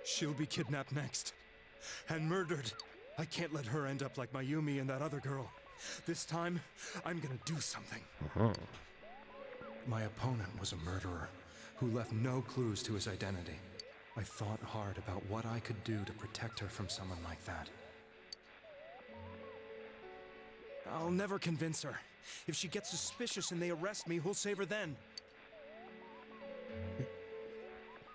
She'll be kidnapped next. And murdered. I can't let her end up like Mayumi and that other girl. This time, I'm gonna do something. My opponent was a murderer who left no clues to his identity. I thought hard about what I could do to protect her from someone like that. I'll never convince her. If she gets suspicious and they arrest me, who'll save her then?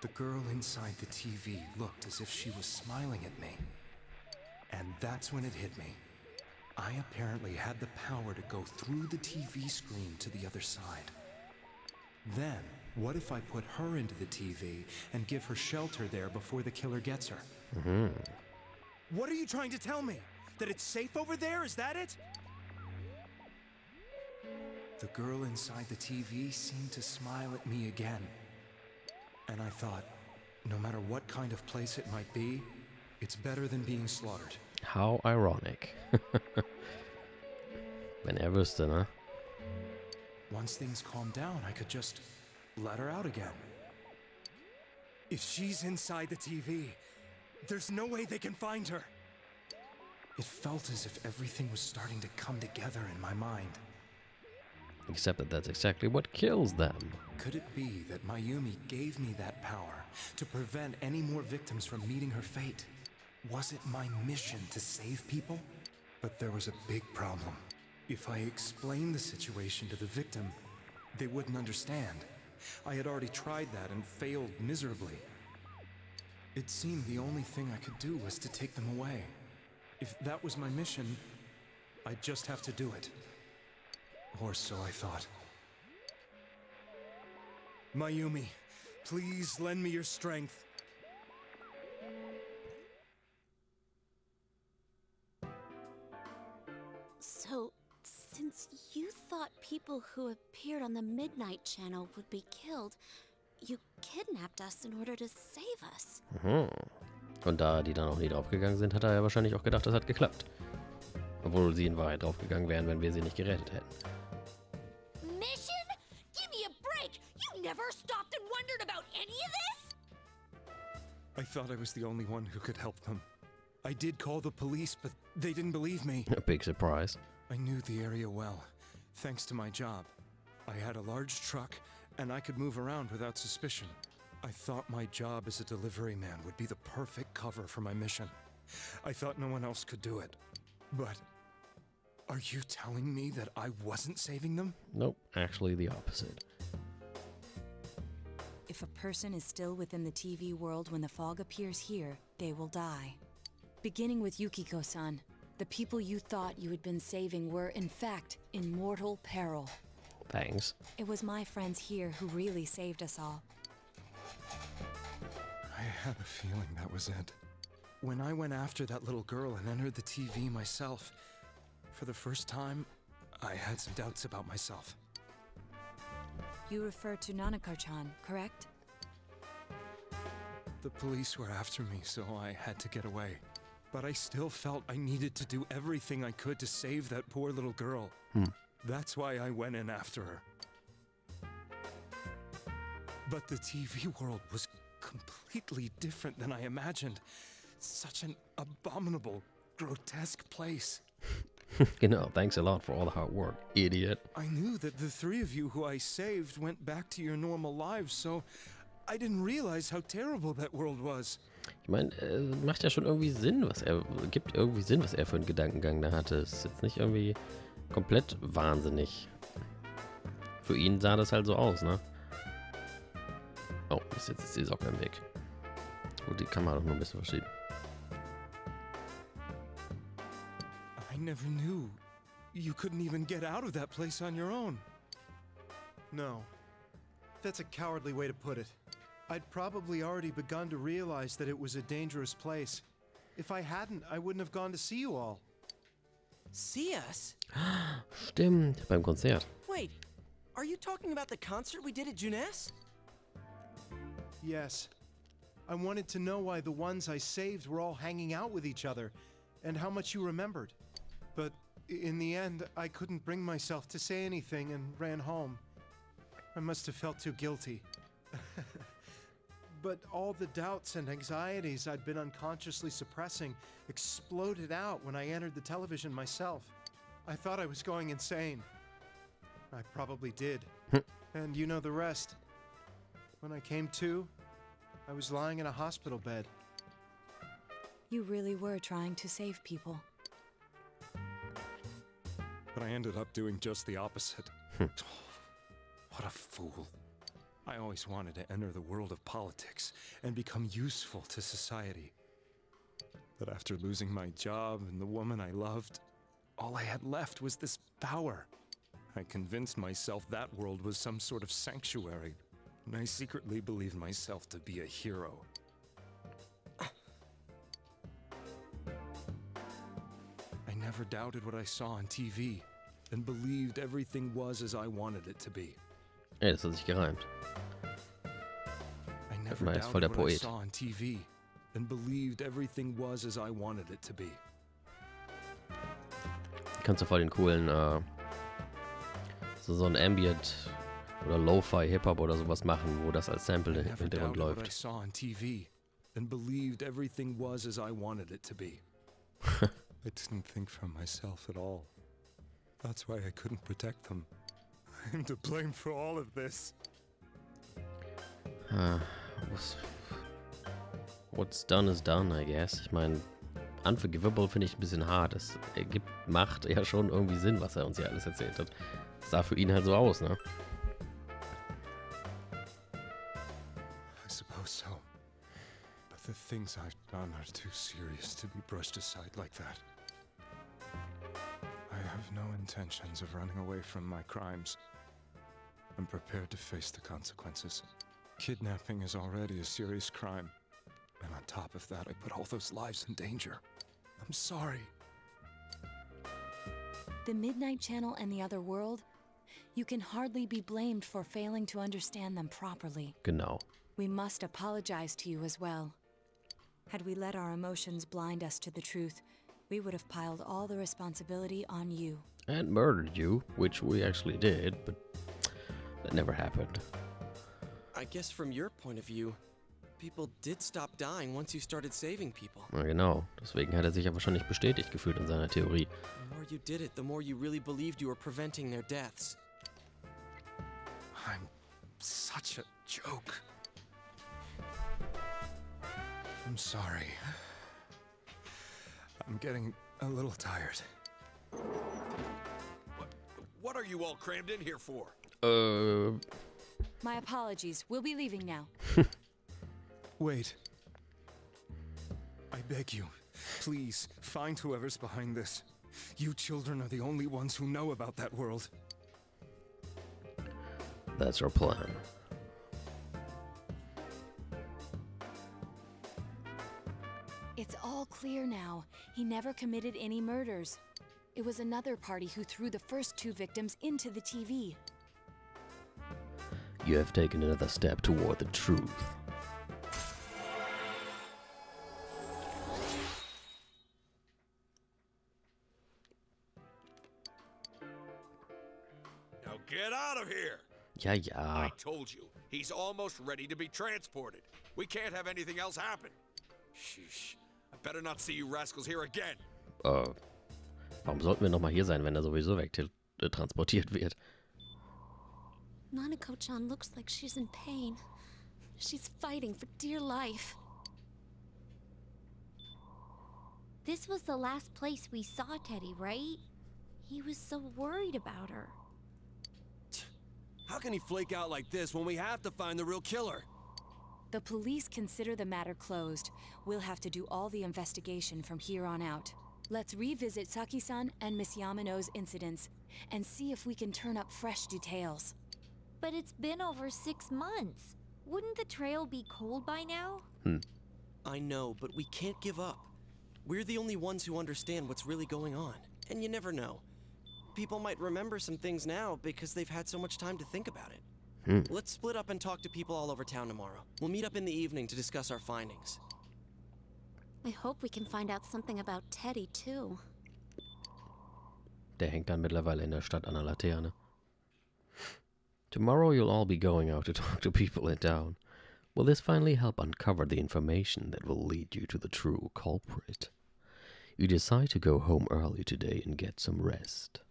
The girl inside the TV looked as if she was smiling at me. And that's when it hit me. I apparently had the power to go through the TV screen to the other side. Then, what if I put her into the TV and give her shelter there before the killer gets her? What are you trying to tell me? That it's safe over there? Is that it? The girl inside the TV seemed to smile at me again. And I thought, no matter what kind of place it might be, it's better than being slaughtered. How ironic. Wenn wüsste, ne? Once things calmed down, I could just let her out again. If she's inside the TV, there's no way they can find her. It felt as if everything was starting to come together in my mind. Except that that's exactly what kills them. Could it be that Mayumi gave me that power to prevent any more victims from meeting her fate? Was it my mission to save people? But there was a big problem. If I explained the situation to the victim, they wouldn't understand. I had already tried that and failed miserably. It seemed the only thing I could do was to take them away. If that was my mission, I'd just have to do it. Or so I thought. Mayumi, please lend me your strength. So, since you thought people who appeared on the Midnight Channel would be killed, you kidnapped us in order to save us. Und da die dann auch nie draufgegangen sind, hat er ja wahrscheinlich auch gedacht, das hat geklappt. Obwohl sie in Wahrheit draufgegangen wären, wenn wir sie nicht gerettet hätten. Mission? Give me a break! You never stopped and wondered about any of this? I thought I was the only one who could help them. I did call the police, but they didn't believe me. A big surprise. I knew the area well, thanks to my job. I had a large truck, and I could move around without suspicion. I thought my job as a delivery man would be the perfect cover for my mission. I thought no one else could do it. But are you telling me that I wasn't saving them? Nope, actually the opposite. If a person is still within the TV world when the fog appears here, they will die. Beginning with Yukiko-san, the people you thought you had been saving were, in fact, in mortal peril. Thanks. It was my friends here who really saved us all. I had a feeling that was it. When I went after that little girl and entered the TV myself, for the first time, I had some doubts about myself. You refer to Nanako-chan, correct? The police were after me, so I had to get away. But I still felt I needed to do everything I could to save that poor little girl. That's why I went in after her. But the TV world was completely different than I imagined. Such an abominable, grotesque place. Genau, thanks a lot for all the hard work, idiot. I knew that the three of you who I saved went back to your normal lives, so I didn't realize how terrible that world was. Ich meine, macht ja schon irgendwie Sinn, gibt irgendwie Sinn, was er für einen Gedankengang da hatte. Es ist jetzt nicht irgendwie komplett wahnsinnig. Für ihn sah das halt so aus, ne? Oh, jetzt ist die Socke im Weg. Gut, die kann man doch nur ein bisschen verschieben. I never knew. You couldn't even get out of that place on your own. No. That's a cowardly way to put it. I'd probably already begun to realize that it was a dangerous place. If I hadn't, I wouldn't have gone to see you all. See us? Stimmt, beim Konzert. Wait, are you talking about the concert we did at Juness? Yes. I wanted to know why the ones I saved were all hanging out with each other, and how much you remembered. But in the end, I couldn't bring myself to say anything and ran home. I must have felt too guilty. But all the doubts and anxieties I'd been unconsciously suppressing exploded out when I entered the television myself. I thought I was going insane. I probably did. And you know the rest. When I came to, I was lying in a hospital bed. You really were trying to save people. But I ended up doing just the opposite. What a fool. I always wanted to enter the world of politics and become useful to society. But after losing my job and the woman I loved, all I had left was this power. I convinced myself that world was some sort of sanctuary, and I secretly believed myself to be a hero. I never doubted what I saw on TV and believed everything was as I wanted it to be. Ey, das hat sich gereimt. I never Man ist voll der doubted what I Poet. saw on TV and believed everything was as I wanted it to be. Kannst du voll den coolen, so ein Ambient oder Lo-Fi Hip-Hop oder sowas machen, wo das als Sample I im never Hintergrund doubted what I läuft. saw on TV and believed everything was as I wanted it to be. I didn't think for myself at all. That's why I couldn't protect them. I'm to blame for all of this. What's done is done, I guess. Ich meine, unforgivable finde ich ein bisschen hart. Es macht ja schon irgendwie Sinn, was er uns hier alles erzählt hat. Es sah für ihn halt so aus, ne? I suppose so. But the things I've done are too serious to be brushed aside like that. I have no intentions of running away from my crimes. I'm prepared to face the consequences. Kidnapping is already a serious crime. And on top of that, I put all those lives in danger. I'm sorry. The Midnight Channel and the other world? You can hardly be blamed for failing to understand them properly. Genau. We must apologize to you as well. Had we let our emotions blind us to the truth, we would have piled all the responsibility on you. And murdered you, which we actually did, but that never happened. I guess from your point of view, people did stop dying once you started saving people. Na genau, deswegen hat er sich ja wahrscheinlich bestätigt gefühlt in seiner Theorie. The more you did it, the more you really believed you were preventing their deaths. I'm such a joke. I'm sorry. I'm getting a little tired. What are you all crammed in here for? My apologies. We'll be leaving now. Wait. I beg you, please, find whoever's behind this. You children are the only ones who know about that world. That's our plan. It's all clear now. He never committed any murders. It was another party who threw the first two victims into the TV. You have taken another step toward the truth. Now get out of here! Ja, ja. I told you, he's almost ready to be transported. We can't have anything else happen. Sheesh. I better not see you rascals here again. Warum sollten wir nochmal hier sein, wenn er sowieso wegtransportiert wird? Nanako-chan looks like she's in pain. She's fighting for dear life. This was the last place we saw Teddy, right? He was so worried about her. How can he flake out like this when we have to find the real killer? The police consider the matter closed. We'll have to do all the investigation from here on out. Let's revisit Saki-san and Miss Yamano's incidents and see if we can turn up fresh details. But it's been over 6 months. Wouldn't the trail be cold by now? I know, but we can't give up. We're the only ones who understand what's really going on. And you never know. People might remember some things now because they've had so much time to think about it. Let's split up and talk to people all over town tomorrow. We'll meet up in the evening to discuss our findings. I hope we can find out something about Teddy, too. Der hängt dann mittlerweile in der Stadt an der Laterne. Tomorrow you'll all be going out to talk to people in town. Will this finally help uncover the information that will lead you to the true culprit? You decide to go home early today and get some rest.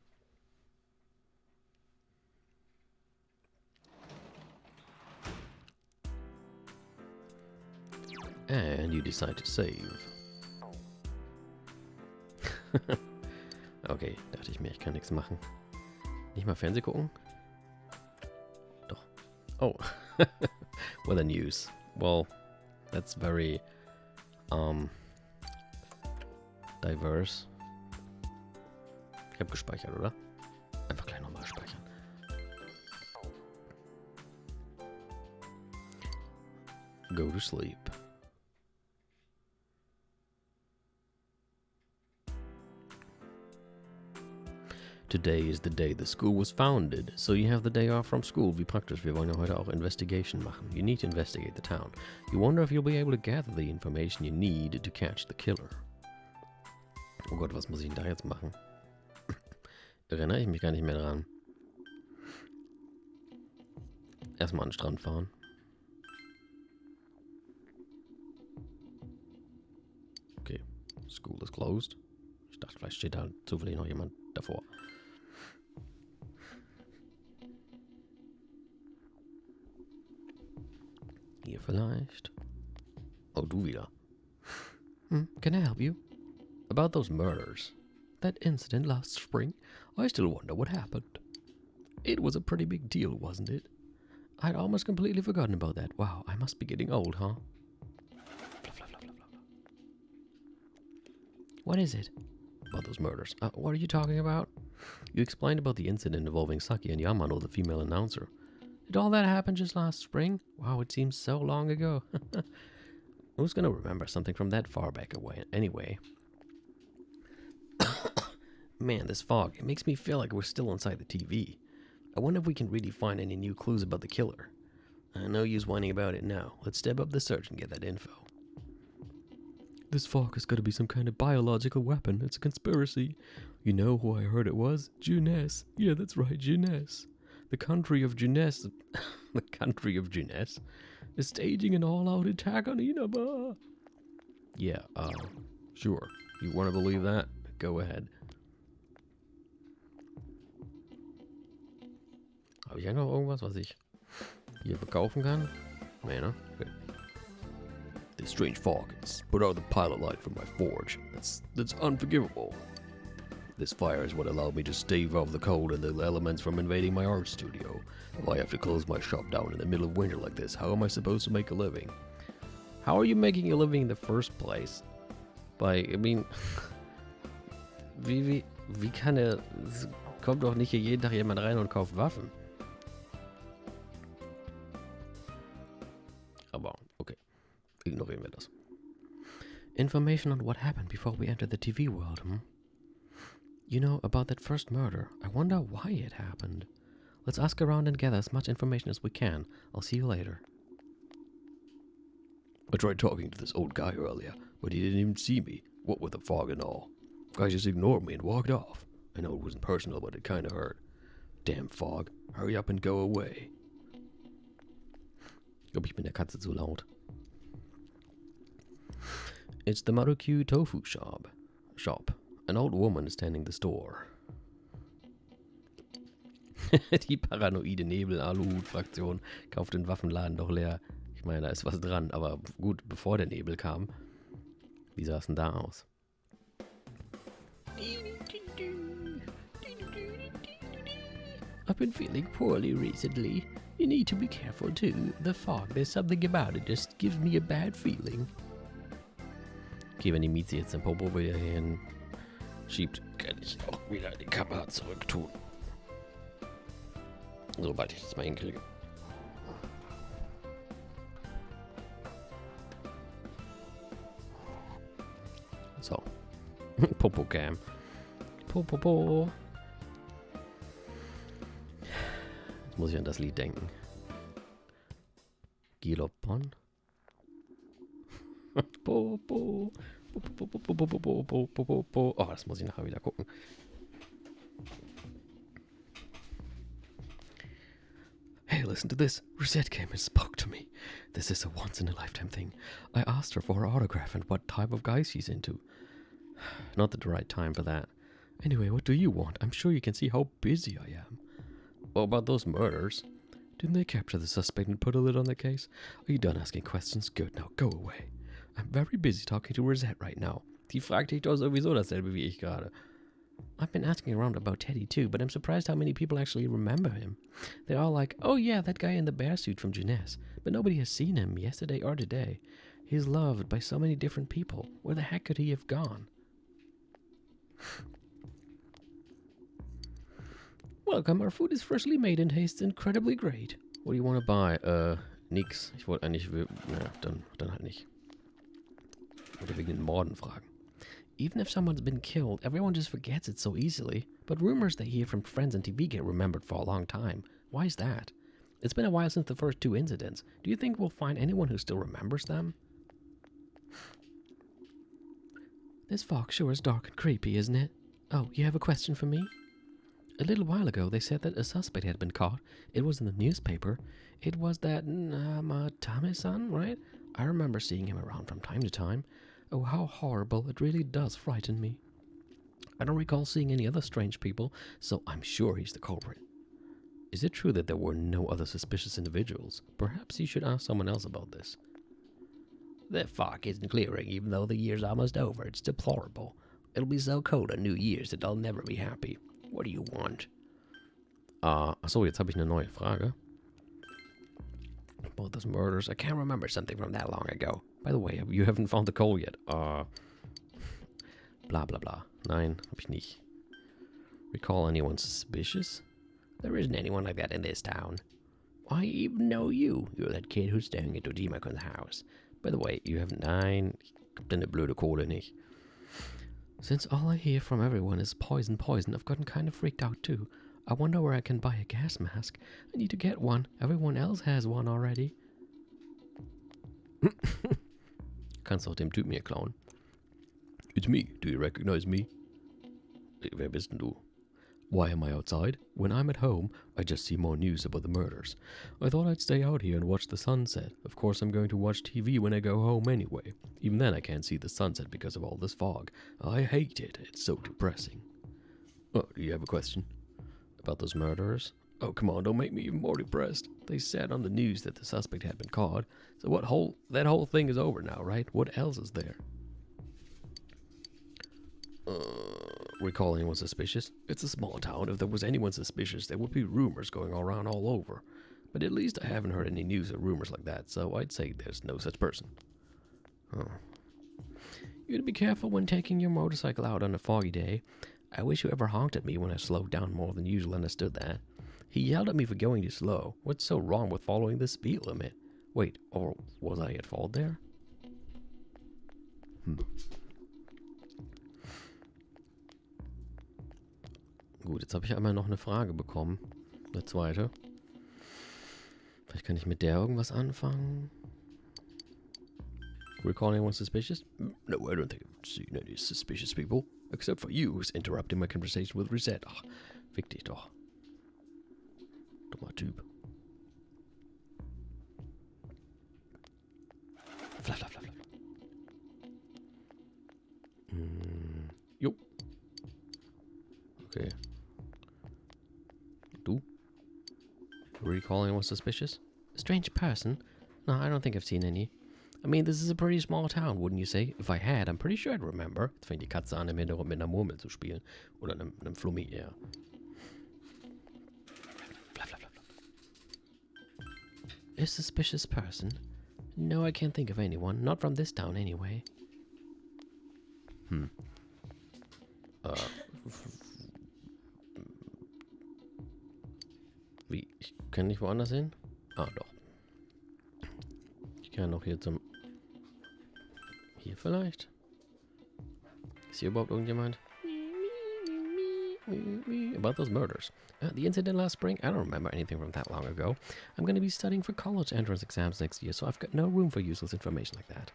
And you decide to save. Okay, dachte ich mir, ich kann nichts machen. Nicht mal Fernsehen gucken? Doch. Oh. Weather news. Well, that's very, diverse. Ich habe gespeichert, oder? Einfach gleich nochmal speichern. Go to sleep. Today is the day the school was founded, so you have the day off from school. Wie praktisch, wir wollen ja heute auch Investigation machen. You need to investigate the town. You wonder if you'll be able to gather the information you need to catch the killer. Oh Gott, was muss ich denn da jetzt machen? Erinnere ich mich gar nicht mehr dran. Erstmal an den Strand fahren. Okay, school is closed. Ich dachte, vielleicht steht da zufällig noch jemand davor. Hier vielleicht. Oh, du wieder. Can I help you? About those murders. That incident last spring, I still wonder what happened. It was a pretty big deal, wasn't it? I'd almost completely forgotten about that. Wow, I must be getting old, huh? What is it? About those murders. What are you talking about? You explained about the incident involving Saki and Yamano, the female announcer. Did all that happen just last spring? Wow, it seems so long ago. Who's gonna remember something from that far back away anyway? Man, this fog, it makes me feel like we're still inside the TV. I wonder if we can really find any new clues about the killer. No use whining about it now. Let's step up the search and get that info. This fog has got to be some kind of biological weapon. It's a conspiracy. You know who I heard it was? Juness. Yeah, that's right, Juness. The country of Juness. The country of Juness is staging an all-out attack on Inaba. Yeah, sure. You want to believe that? Go ahead. Habe ich ja noch irgendwas, was ich hier verkaufen kann? Nee, ne? Okay. This strange fog has put out the pilot light from my forge. That's unforgivable. This fire is what allowed me to stave off the cold and the elements from invading my art studio. If I have to close my shop down in the middle of winter like this, how am I supposed to make a living? How are you making a living in the first place? I mean, wie kann er, es kommt doch nicht hier jeden Tag jemand rein und kauft Waffen. Aber, okay. Ignorieren wir das. Information on what happened before we entered the TV world, You know, about that first murder. I wonder why it happened. Let's ask around and gather as much information as we can. I'll see you later. I tried talking to this old guy earlier, but he didn't even see me, what with the fog and all. Guy just ignored me and walked off. I know it wasn't personal, but it kinda hurt. Damn fog. Hurry up and go away. Ich glaube, ich bin der Katze zu laut. It's the Marukyu Tofu shop. An old woman is tending the store. Die paranoide Nebel-Aluhut-Fraktion kauft den Waffenladen doch leer. Ich meine, da ist was dran, aber gut, bevor der Nebel kam. Wie sah es denn da aus? I've been feeling poorly recently. You need to be careful too. The fog, there's something about it, just gives me a bad feeling. Okay, wenn die Mieze jetzt den Popo wieder hierhin schiebt, kann ich auch wieder die Kamera zurück tun. Sobald ich das mal hinkriege. So. Popo-Cam. Popo. Jetzt muss ich an das Lied denken. Gilopon. Popo. Oh, das muss ich nachher wieder gucken. Hey, listen to this. Rosette came and spoke to me. This is a once-in-a-lifetime thing. I asked her for her autograph and what type of guys she's into. Not the right time for that. Anyway, what do you want? I'm sure you can see how busy I am. What about those murders? Didn't they capture the suspect and put a lid on the case? Are you done asking questions? Good, now go away. I'm very busy talking to Rosette right now. Die fragt dich doch sowieso dasselbe wie ich gerade. I've been asking around about Teddy too, but I'm surprised how many people actually remember him. They're all like, oh yeah, that guy in the bear suit from Jeunesse. But nobody has seen him yesterday or today. He's loved by so many different people. Where the heck could he have gone? Welcome, our food is freshly made and tastes incredibly great. What do you want to buy? Nix. Ich wollte eigentlich... Naja, dann halt nicht. Oder wegen den Morden fragen. Even if someone's been killed, everyone just forgets it so easily. But rumors they hear from friends on TV get remembered for a long time. Why is that? It's been a while since the first 2 incidents. Do you think we'll find anyone who still remembers them? This fog sure is dark and creepy, isn't it? Oh, you have a question for me? A little while ago, they said that a suspect had been caught. It was in the newspaper. It was that Namatame-san, right? I remember seeing him around from time to time. Oh, how horrible. It really does frighten me. I don't recall seeing any other strange people, so I'm sure he's the culprit. Is it true that there were no other suspicious individuals? Perhaps you should ask someone else about this. The fog isn't clearing, even though the year's almost over. It's deplorable. It'll be so cold on New Year's that I'll never be happy. What do you want? Achso, jetzt habe ich eine neue Frage. About those murders. I can't remember something from that long ago. By the way, you haven't found the coal yet. Blah, blah, blah. Nein, hab ich nicht. Recall anyone suspicious? There isn't anyone like that in this town. I even know you. You're that kid who's staying at Dojima-kun's house. By the way, you haven't... Nein, ich hab deine blöde Kohle nicht. Since all I hear from everyone is poison, I've gotten kind of freaked out too. I wonder where I can buy a gas mask. I need to get one. Everyone else has one already. Kannst auch dem Typen hier klauen. It's me. Do you recognize me? Wer bist denn du? Why am I outside? When I'm at home, I just see more news about the murders. I thought I'd stay out here and watch the sunset. Of course, I'm going to watch TV when I go home anyway. Even then, I can't see the sunset because of all this fog. I hate it. It's so depressing. Oh, do you have a question? About those murderers? Oh, come on, don't make me even more depressed. They said on the news that the suspect had been caught. So that whole thing is over now, right? What else is there? Recall anyone suspicious? It's a small town. If there was anyone suspicious, there would be rumors going around all over. But at least I haven't heard any news or rumors like that, so I'd say there's no such person. Oh. You'd be careful when taking your motorcycle out on a foggy day. I wish whoever honked at me when I slowed down more than usual understood that. He yelled at me for going too slow. What's so wrong with following the speed limit? Wait, or was I at fault there? Gut, jetzt habe ich einmal noch eine Frage bekommen. Eine zweite. Vielleicht kann ich mit der irgendwas anfangen. Recall anyone suspicious? No, I don't think I've seen any suspicious people. Except for you, who's interrupting my conversation with Rosette. Ach, fick dich doch. Dummer Typ. Fla, fla, fla, fla. Jo. Okay. Du? Recall anyone suspicious? A strange person? No, I don't think I've seen any. I mean, this is a pretty small town, wouldn't you say? If I had, I'm pretty sure I'd remember. Jetzt fängt die Katze an, im Hintergrund mit einer Murmel zu spielen. Oder einem Flummi, ja. Fla, fla, fla, fla. A suspicious person? No, I can't think of anyone. Not from this town, anyway. Wie? Ich kann nicht woanders hin? Ah, doch. Ich kann noch hier zum... Hier vielleicht? Ist hier überhaupt irgendjemand? About those murders. The incident last spring? I don't remember anything from that long ago. I'm going to be studying for college entrance exams next year, so I've got no room for useless information like that.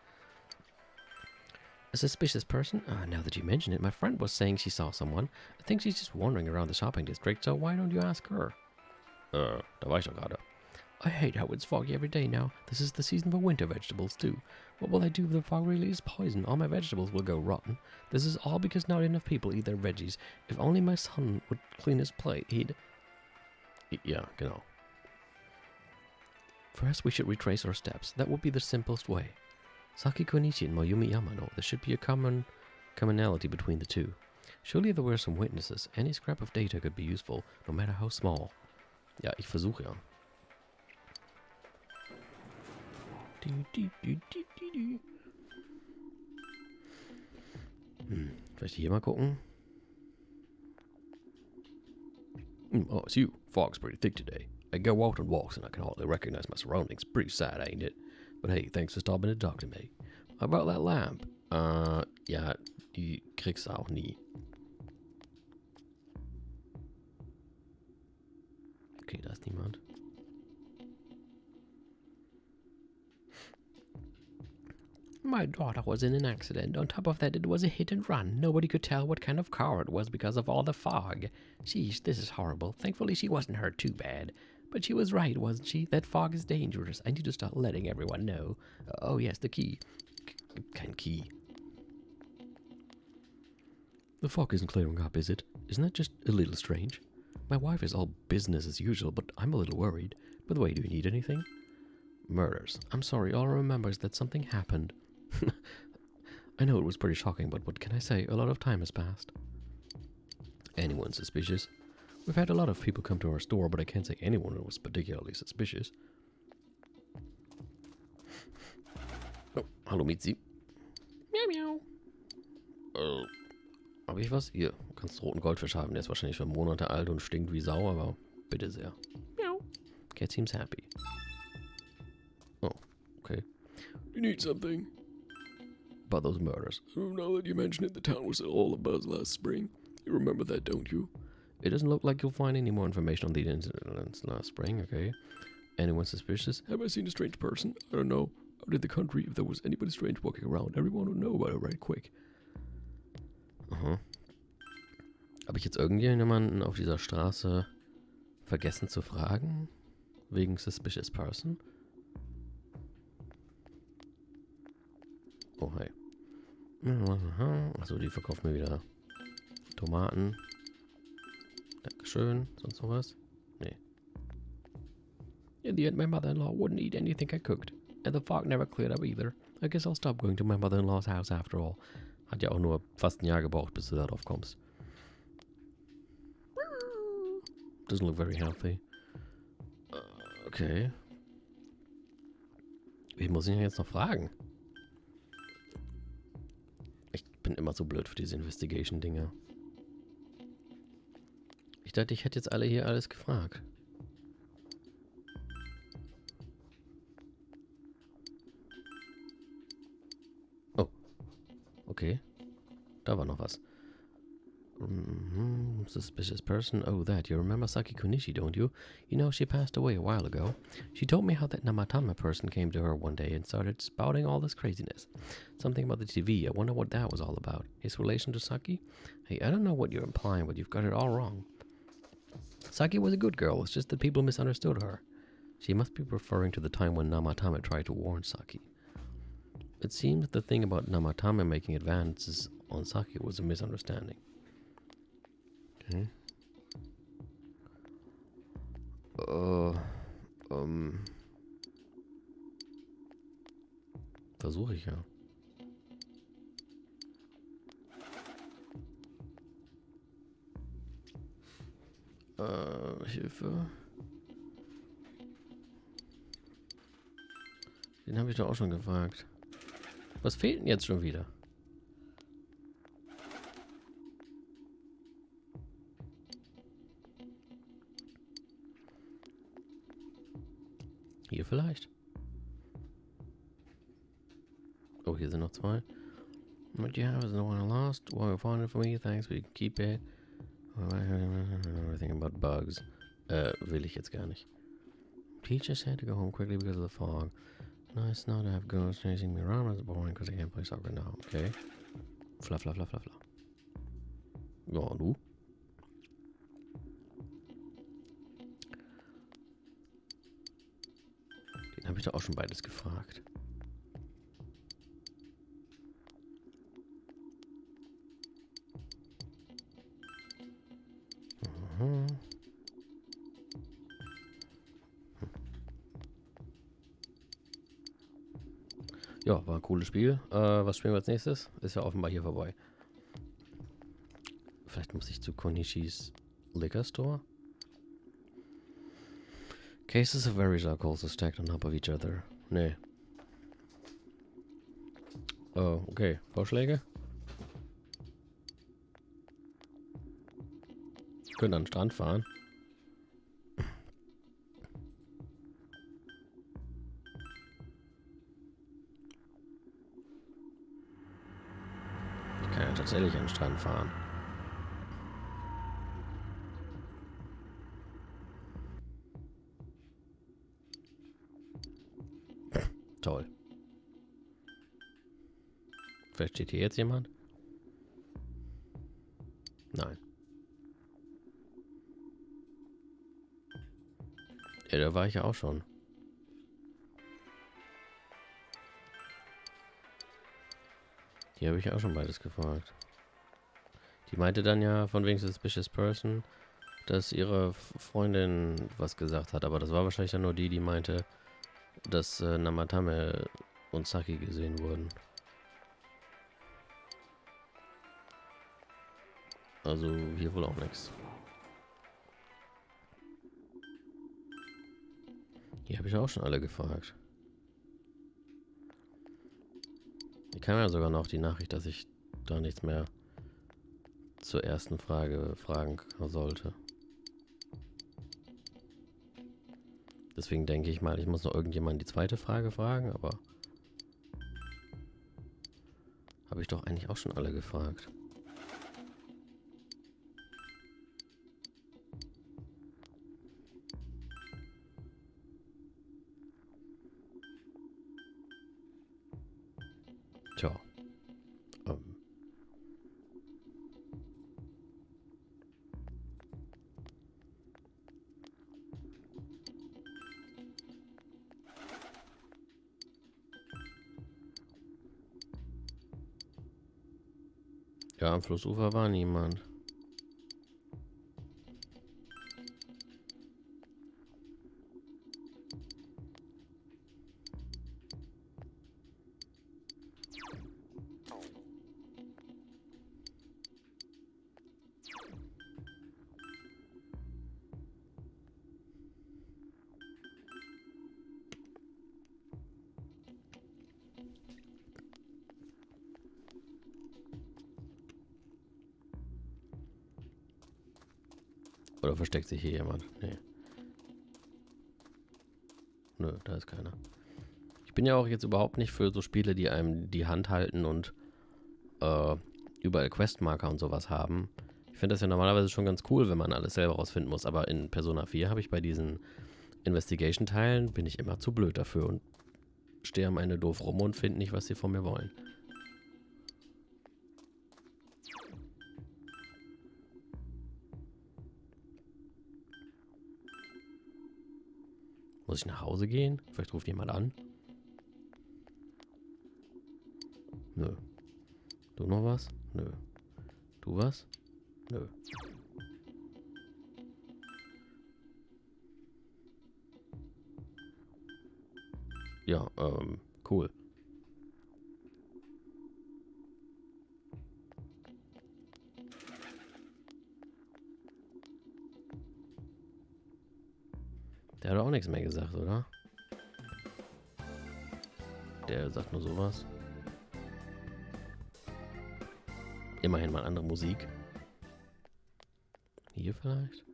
A suspicious person? Now that you mention it, my friend was saying she saw someone. I think she's just wandering around the shopping district, so why don't you ask her? Da war ich doch gerade. I hate how it's foggy every day now. This is the season for winter vegetables, too. What will I do if the fog really is poison? All my vegetables will go rotten. This is all because not enough people eat their veggies. If only my son would clean his plate, he'd... Ja, genau. First, we should retrace our steps. That would be the simplest way. Saki Konichi and Mayumi Yamano. There should be a commonality between the two. Surely there were some witnesses. Any scrap of data could be useful, no matter how small. Ja, ich versuche ja. Vielleicht hier mal gucken. Oh, it's you. Fog's pretty thick today. I go out on walks and I can hardly recognize my surroundings. Pretty sad, ain't it? But hey, thanks for stopping to talk to me. About that lamp. Ja, die kriegst du auch nie. Okay, da ist niemand. My daughter was in an accident. On top of that, it was a hit and run. Nobody could tell what kind of car it was because of all the fog. Sheesh, this is horrible. Thankfully, she wasn't hurt too bad. But she was right, wasn't she? That fog is dangerous. I need to start letting everyone know. Oh yes, the key. Kein Key. The fog isn't clearing up, is it? Isn't that just a little strange? My wife is all business as usual, but I'm a little worried. By the way, do you need anything? Murders. I'm sorry, all I remember is that something happened. I know it was pretty shocking, but what can I say? A lot of time has passed. Anyone suspicious? We've had a lot of people come to our store, but I can't say anyone was particularly suspicious. Oh, hallo Mitzi. Miau, miau. Hab ich was? Hier, du kannst roten Goldfisch haben. Der ist wahrscheinlich schon Monate alt und stinkt wie Sau, aber bitte sehr. Miau. Cat seems happy. Oh, okay. You need something? About those murders. Now that you mention it, the town was all abuzz last spring. You remember that, don't you? It doesn't look like you'll find any more information on the incidents last spring, okay? Anyone suspicious? Have I seen a strange person? I don't know. Out in the country, if there was anybody strange walking around, everyone would know about it right quick. Aha. Habe ich jetzt irgendjemanden auf dieser Straße vergessen zu fragen? Wegen Suspicious Person? Oh, hi. Achso, die verkauft mir wieder Tomaten. Dankeschön. Sonst noch was? Nee. In the end, my mother-in-law wouldn't eat anything I cooked. And the fog never cleared up either. I guess I'll stop going to my mother-in-law's house after all. Hat ja auch nur fast ein Jahr gebraucht, bis du darauf kommst. Doesn't look very healthy. Okay. Wen muss ich denn jetzt noch fragen? Ich bin immer so blöd für diese Investigation-Dinger. Ich dachte, ich hätte jetzt alle hier alles gefragt. Oh. Okay. Da war noch was. Suspicious person. Oh, that. You remember Saki Konishi, don't you? You know, she passed away a while ago. She told me how that Namatama person came to her one day and started spouting all this craziness. Something about the TV. I wonder what that was all about. His relation to Saki? Hey, I don't know what you're implying, but you've got it all wrong. Saki was a good girl. It's just that people misunderstood her. She must be referring to the time when Namatame tried to warn Saki. It seems the thing about Namatame making advances on Saki was a misunderstanding. Okay. Versuche ich ja. Hilfe. Den habe ich doch auch schon gefragt. Was fehlt denn jetzt schon wieder? Hier vielleicht. Oh, hier sind noch zwei. What you have is the one I lost. Well, you found it for me. Thanks, we can keep it. Everything about bugs. Will ich jetzt gar nicht. Teachers had to go home quickly because of the fog. Nice not to have girls chasing me around. It's boring because I can't play soccer now. Okay. Fla fla fla fla fla. Ja, du? Habe ich doch auch schon beides gefragt. Mhm. Ja, war ein cooles Spiel. Was spielen wir als nächstes? Ist ja offenbar hier vorbei. Vielleicht muss ich zu Konishis Liquor Store? Cases of various alcohols are stacked on top of each other. Nee. Okay. Vorschläge? Können an den Strand fahren. Ich kann ja tatsächlich an den Strand fahren. Toll. Vielleicht steht hier jetzt jemand? Nein. Ja, da war ich ja auch schon. Die habe ich auch schon beides gefragt. Die meinte dann ja von wegen Suspicious Person, dass ihre Freundin was gesagt hat. Aber das war wahrscheinlich dann nur die meinte, dass Namatame und Saki gesehen wurden. Also hier wohl auch nichts. Hier habe ich auch schon alle gefragt. Hier kam ja sogar noch die Nachricht, dass ich da nichts mehr zur ersten Frage fragen sollte. Deswegen denke ich mal, ich muss noch irgendjemand die zweite Frage fragen, aber habe ich doch eigentlich auch schon alle gefragt. Tja. Ja, am Flussufer war niemand. Oder versteckt sich hier jemand? Nee. Nö, da ist keiner. Ich bin ja auch jetzt überhaupt nicht für so Spiele, die einem die Hand halten und überall Questmarker und sowas haben. Ich finde das ja normalerweise schon ganz cool, wenn man alles selber rausfinden muss. Aber in Persona 4 habe ich bei diesen Investigation-Teilen, bin ich immer zu blöd dafür und stehe am Ende doof rum und finde nicht, was sie von mir wollen. Muss ich nach Hause gehen? Vielleicht ruft jemand an? Nö. Du noch was? Nö. Du was? Nö. Ja, cool. Der hat auch nichts mehr gesagt, oder? Der sagt nur sowas. Immerhin mal andere Musik. Hier vielleicht?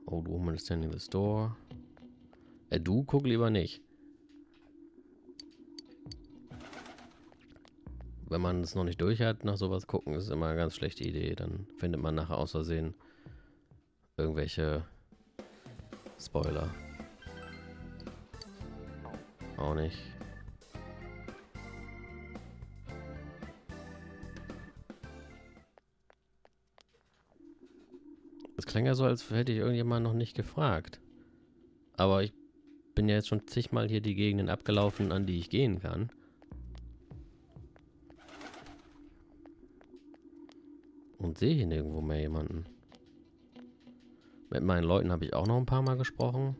Old woman is standing in the store. Du guck lieber nicht. Wenn man es noch nicht durch hat, nach sowas gucken, ist immer eine ganz schlechte Idee. Dann findet man nachher aus Versehen irgendwelche Spoiler. Auch nicht. Es klang ja so, als hätte ich irgendjemanden noch nicht gefragt. Aber ich bin ja jetzt schon zigmal hier die Gegenden abgelaufen, an die ich gehen kann. Und sehe hier nirgendwo mehr jemanden. Mit meinen Leuten habe ich auch noch ein paar Mal gesprochen.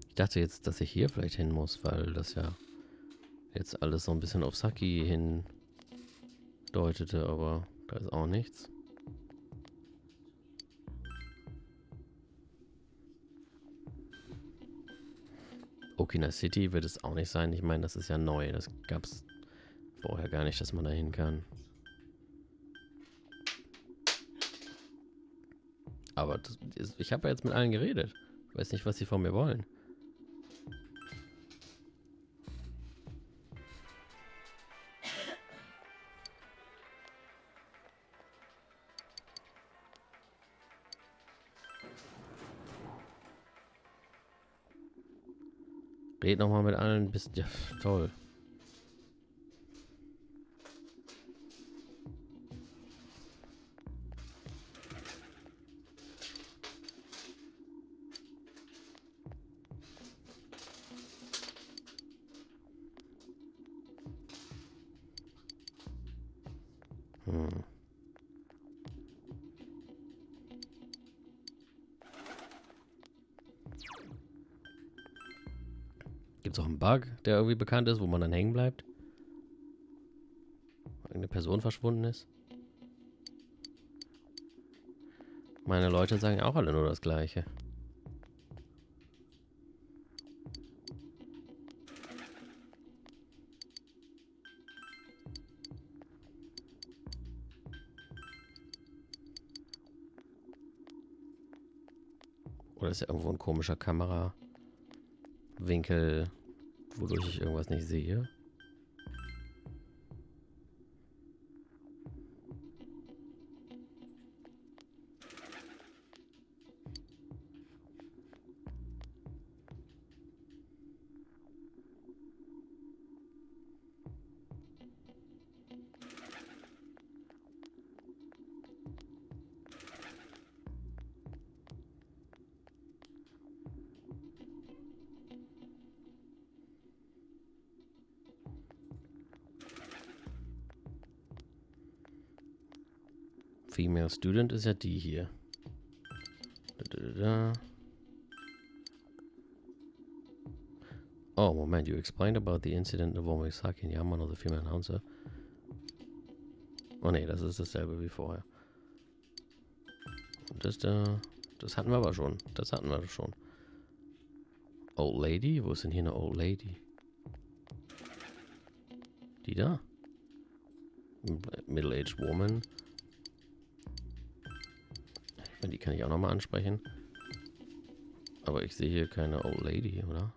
Ich dachte jetzt, dass ich hier vielleicht hin muss, weil das ja jetzt alles so ein bisschen auf Saki hin deutete, aber da ist auch nichts. Okina City wird es auch nicht sein. Ich meine, das ist ja neu. Das gab es vorher gar nicht, dass man da hin kann. Aber ich habe ja jetzt mit allen geredet. Ich weiß nicht, was sie von mir wollen. Red nochmal mit allen, bist ja toll. Gibt es auch einen Bug, der irgendwie bekannt ist, wo man dann hängen bleibt? Irgendeine Person verschwunden ist? Meine Leute sagen auch alle nur das Gleiche. Oder ist ja irgendwo ein komischer Kamerawinkel, wodurch ich irgendwas nicht sehe? Female Student ist ja die hier. Oh, Moment, you explained about the incident involving Saki and Yamano, the female announcer. Oh ne, das ist dasselbe wie vorher. Und das hatten wir aber schon. Das hatten wir schon. Old Lady? Wo ist denn hier eine Old Lady? Die da? Middle-aged Woman. Ich meine, die kann ich auch nochmal ansprechen. Aber ich sehe hier keine Old Lady, oder?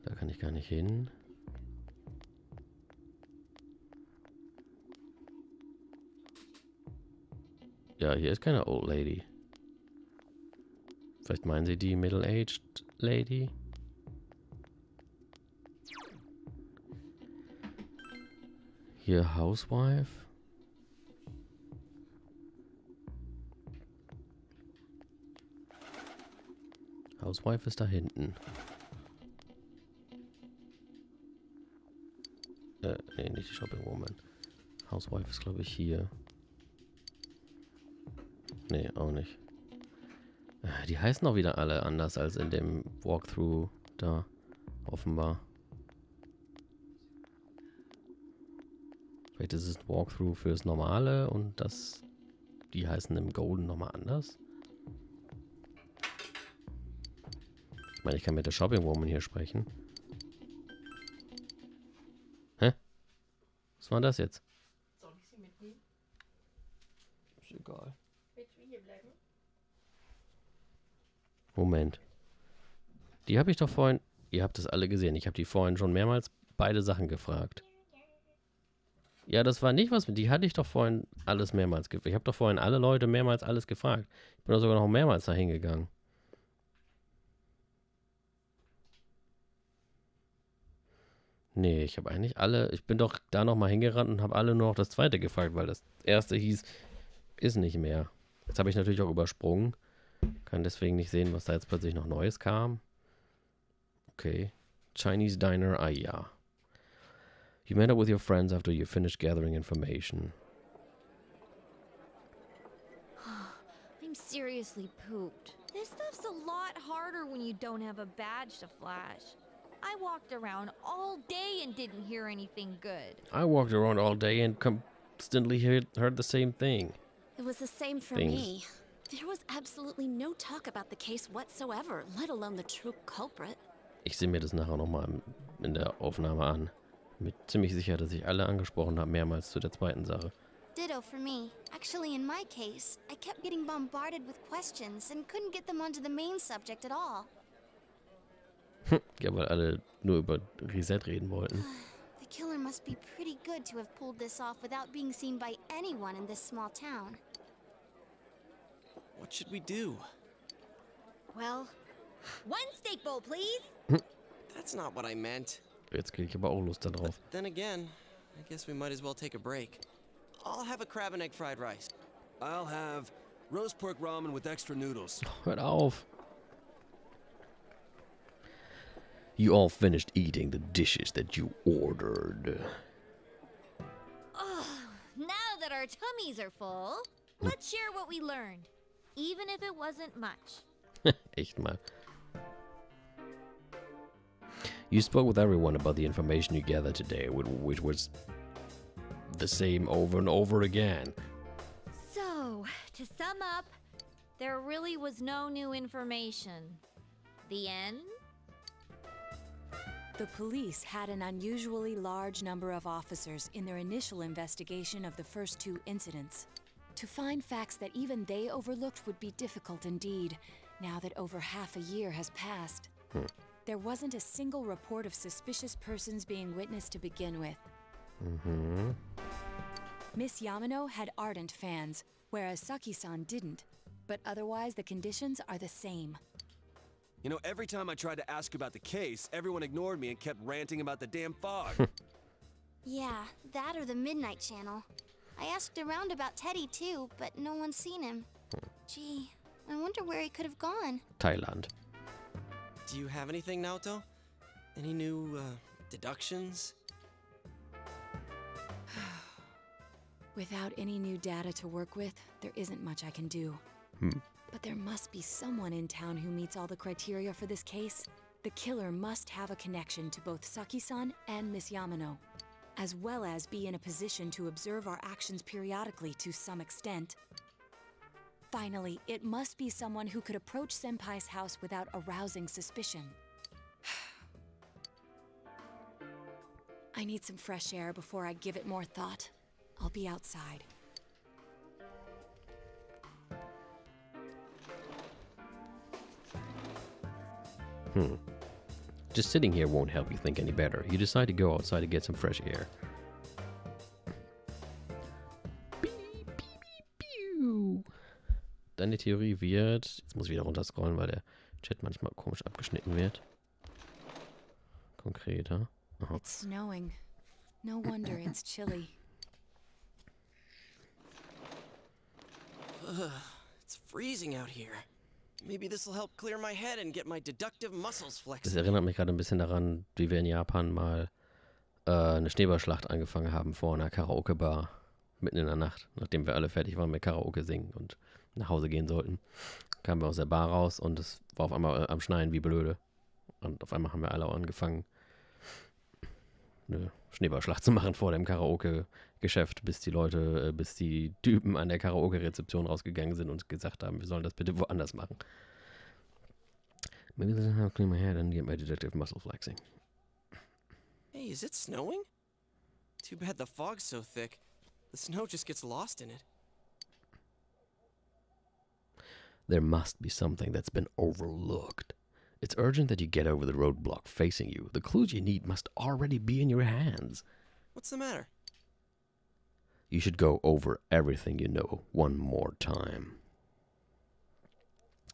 Da kann ich gar nicht hin. Ja, hier ist keine Old Lady. Vielleicht meinen sie die Middle-aged Lady? Hier Housewife. Housewife ist da hinten. Nee, nicht die Shopping Woman. Housewife ist, glaube ich, hier. Nee, auch nicht. Die heißen auch wieder alle anders als in dem Walkthrough da. Offenbar. Vielleicht ist es ein Walkthrough fürs Normale und die heißen im Golden nochmal anders. Ich meine, ich kann mit der Shopping Woman hier sprechen. Hä? Was war das jetzt? Soll ich sie mitnehmen? Ist egal. Willst du hier bleiben? Moment. Die habe ich doch vorhin... Ihr habt das alle gesehen. Ich habe die vorhin schon mehrmals beide Sachen gefragt. Ja, das war nicht was... Die hatte ich doch vorhin alles mehrmals gefragt. Ich habe doch vorhin alle Leute mehrmals alles gefragt. Ich bin doch sogar noch mehrmals dahin gegangen. Nee, ich habe eigentlich alle, ich bin doch da nochmal hingerannt und habe alle nur noch das zweite gefragt, weil das erste hieß, ist nicht mehr. Jetzt habe ich natürlich auch übersprungen. Kann deswegen nicht sehen, was da jetzt plötzlich noch Neues kam. Okay. Chinese Diner, ah ja. You met up with your friends after you finished gathering information. I'm seriously pooped. This stuff's a lot harder when you don't have a badge to flash. I walked around all day and didn't hear anything good. I walked around all day and constantly heard the same thing. It was the same for Things. me. There was absolutely no talk about the case whatsoever, let alone the true culprit. Ich sehe mir das nachher nochmal in der Aufnahme an. Bin ziemlich sicher, dass ich alle angesprochen habe, mehrmals zu der zweiten Sache. Ditto for me. Actually, in my case, I kept getting bombarded with questions and couldn't get them onto the main subject at all. Ja, weil alle nur über Reset reden wollten. The killer must be pretty good to have pulled this off without being seen by anyone in this small town. What should we do? Well, one steak bowl, please. That's not what I meant. Jetzt kriege ich aber auch Lust darauf. Then again, I guess we might as well take a break. I'll have a crab and egg fried rice. I'll have roast pork ramen with extra noodles. Hört auf. You all finished eating the dishes that you ordered. Now that our tummies are full, let's share what we learned, even if it wasn't much. Echt mal. You spoke with everyone about the information you gathered today, which was the same over and over again. So, to sum up, there really was no new information. The end? The police had an unusually large number of officers in their initial investigation of the first two incidents. To find facts that even they overlooked would be difficult indeed, now that over half a year has passed. There wasn't a single report of suspicious persons being witnessed to begin with. Miss Yamano had ardent fans, whereas Saki-san didn't. But otherwise, the conditions are the same. You know, every time I tried to ask about the case, everyone ignored me and kept ranting about the damn fog. Yeah, that or the Midnight Channel. I asked around about Teddy too, but no one's seen him. Gee, I wonder where he could have gone. Thailand. Do you have anything, Naoto? Any new, deductions? Without any new data to work with, there isn't much I can do. But there must be someone in town who meets all the criteria for this case. The killer must have a connection to both Saki-san and Miss Yamano, as well as be in a position to observe our actions periodically to some extent. Finally, it must be someone who could approach Senpai's house without arousing suspicion. I need some fresh air before I give it more thought. I'll be outside. Just sitting here won't help you think any better. You decide to go outside to get some fresh air. Deine Theorie wird... Jetzt muss ich wieder runterscrollen, weil der Chat manchmal komisch abgeschnitten wird. Konkreter. Aha. It's snowing. No wonder it's chilly. It's freezing out here. Maybe this'll help clear my head and get my deductive muscles Das flexing. erinnert mich gerade ein bisschen daran, wie wir in Japan mal eine Schneeballschlacht angefangen haben vor einer Karaoke-Bar. Mitten in der Nacht, nachdem wir alle fertig waren mit Karaoke singen und nach Hause gehen sollten. Kamen wir aus der Bar raus und es war auf einmal am Schneien wie blöde. Und auf einmal haben wir alle auch angefangen, eine Schneeballschlacht zu machen vor dem Karaoke-Geschäft, bis die Typen an der Karaoke-Rezeption rausgegangen sind und gesagt haben, wir sollen das bitte woanders machen. Maybe this is how I clean my head and get my deductive muscle flexing. Hey, is it snowing? Too bad the fog's so thick. The snow just gets lost in it. There must be something that's been overlooked. It's urgent that you get over the roadblock facing you. The clues you need must already be in your hands. What's the matter? You should go over everything you know one more time.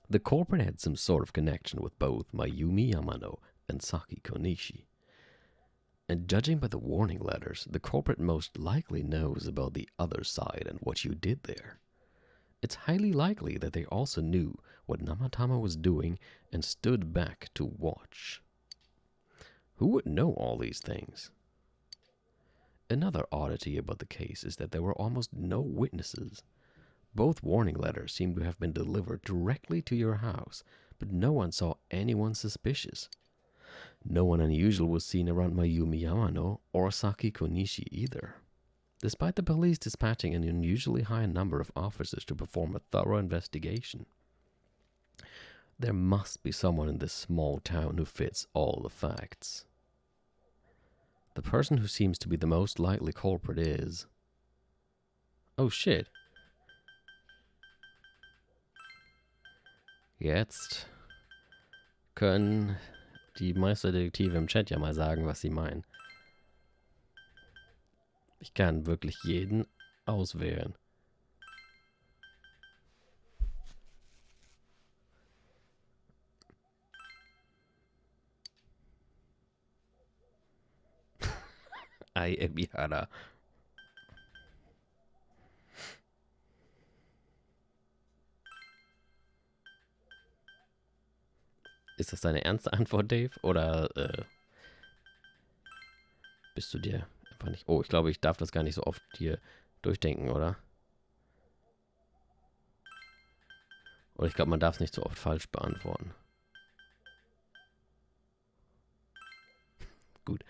The corporate had some sort of connection with both Mayumi Yamano and Saki Konishi. And judging by the warning letters, the culprit most likely knows about the other side and what you did there. It's highly likely that they also knew what Namatama was doing and stood back to watch. Who would know all these things? Another oddity about the case is that there were almost no witnesses. Both warning letters seem to have been delivered directly to your house, but no one saw anyone suspicious. No one unusual was seen around Mayumi Yamano or Saki Konishi either. Despite the police dispatching an unusually high number of officers to perform a thorough investigation. There must be someone in this small town who fits all the facts. The person who seems to be the most likely culprit is... Oh shit. Jetzt können die Meisterdetektive im Chat ja mal sagen, was sie meinen. Ich kann wirklich jeden auswählen. Ei, Ebihara. Ist das deine ernste Antwort, Dave? Oder bist du dir einfach nicht... Oh, ich glaube, ich darf das gar nicht so oft hier durchdenken, oder? Oder ich glaube, man darf es nicht so oft falsch beantworten. Gut.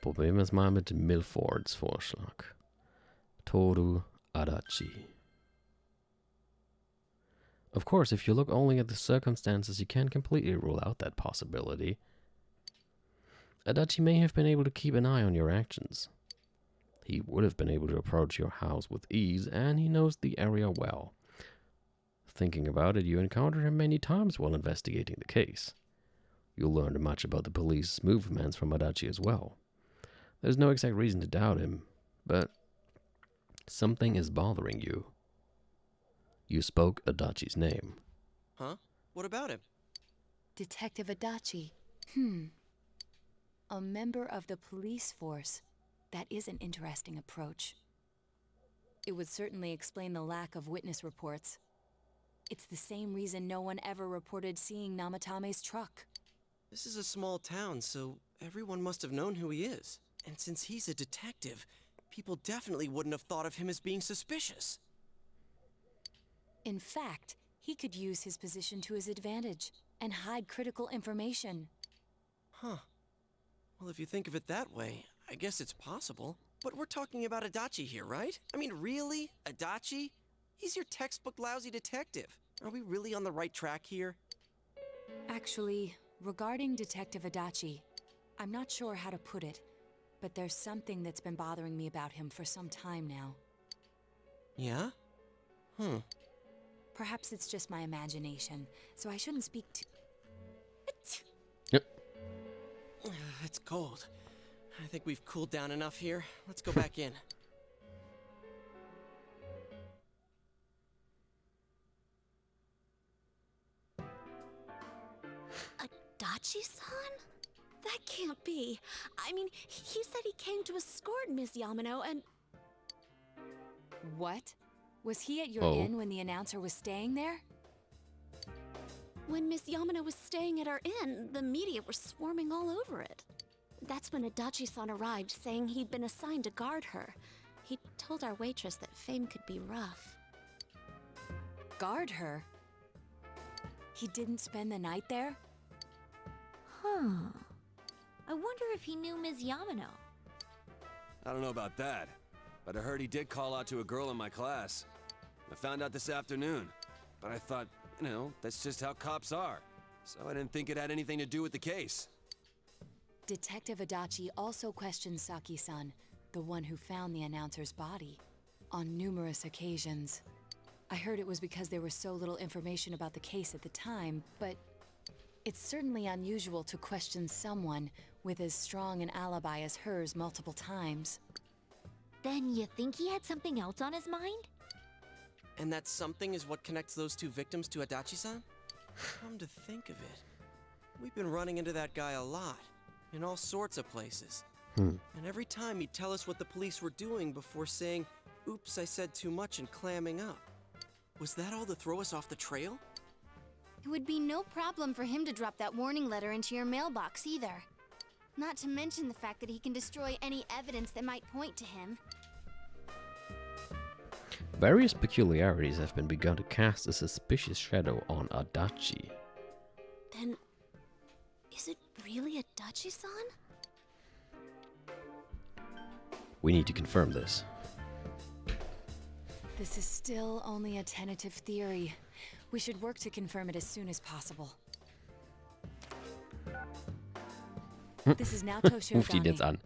Probieren wir es mal mit Milfords Vorschlag. Toru Adachi. Of course, if you look only at the circumstances, you can't completely rule out that possibility. Adachi may have been able to keep an eye on your actions. He would have been able to approach your house with ease, and he knows the area well. Thinking about it, you encountered him many times while investigating the case. You learned much about the police's movements from Adachi as well. There's no exact reason to doubt him, but something is bothering you. You spoke Adachi's name. Huh? What about him? Detective Adachi. A member of the police force. That is an interesting approach. It would certainly explain the lack of witness reports. It's the same reason no one ever reported seeing Namatame's truck. This is a small town, so everyone must have known who he is. And since he's a detective, people definitely wouldn't have thought of him as being suspicious. In fact, he could use his position to his advantage and hide critical information. Huh. Well, if you think of it that way, I guess it's possible. But we're talking about Adachi here, right? I mean, really? Adachi? He's your textbook lousy detective. Are we really on the right track here? Actually, regarding Detective Adachi, I'm not sure how to put it, but there's something that's been bothering me about him for some time now. Yeah? Perhaps it's just my imagination, so I shouldn't speak too... Yep. It's cold. I think we've cooled down enough here. Let's go back in. Adachi-san? That can't be. I mean, he said he came to escort Miss Yamano and... What? Was he at your inn when the announcer was staying there? When Miss Yamano was staying at our inn, the media were swarming all over it. That's when Adachi-san arrived, saying he'd been assigned to guard her. He told our waitress that fame could be rough. Guard her? He didn't spend the night there? Huh. I wonder if he knew Ms. Yamano. I don't know about that, but I heard he did call out to a girl in my class. I found out this afternoon, but I thought, you know, that's just how cops are. So I didn't think it had anything to do with the case. Detective Adachi also questioned Saki-san, the one who found the announcer's body, on numerous occasions. I heard it was because there was so little information about the case at the time, but it's certainly unusual to question someone with as strong an alibi as hers multiple times. Then you think he had something else on his mind? And that something is what connects those two victims to Adachi-san? Come to think of it, we've been running into that guy a lot, in all sorts of places. And every time he'd tell us what the police were doing before saying, "Oops, I said too much," and clamming up. Was that all to throw us off the trail? It would be no problem for him to drop that warning letter into your mailbox either. Not to mention the fact that he can destroy any evidence that might point to him. Various peculiarities have been begun to cast a suspicious shadow on Adachi. Then, is it really a Adachi-san? We need to confirm this. This is still only a tentative theory. We should work to confirm it as soon as possible. This is Naoto Ruft ihn jetzt Shiozami. an.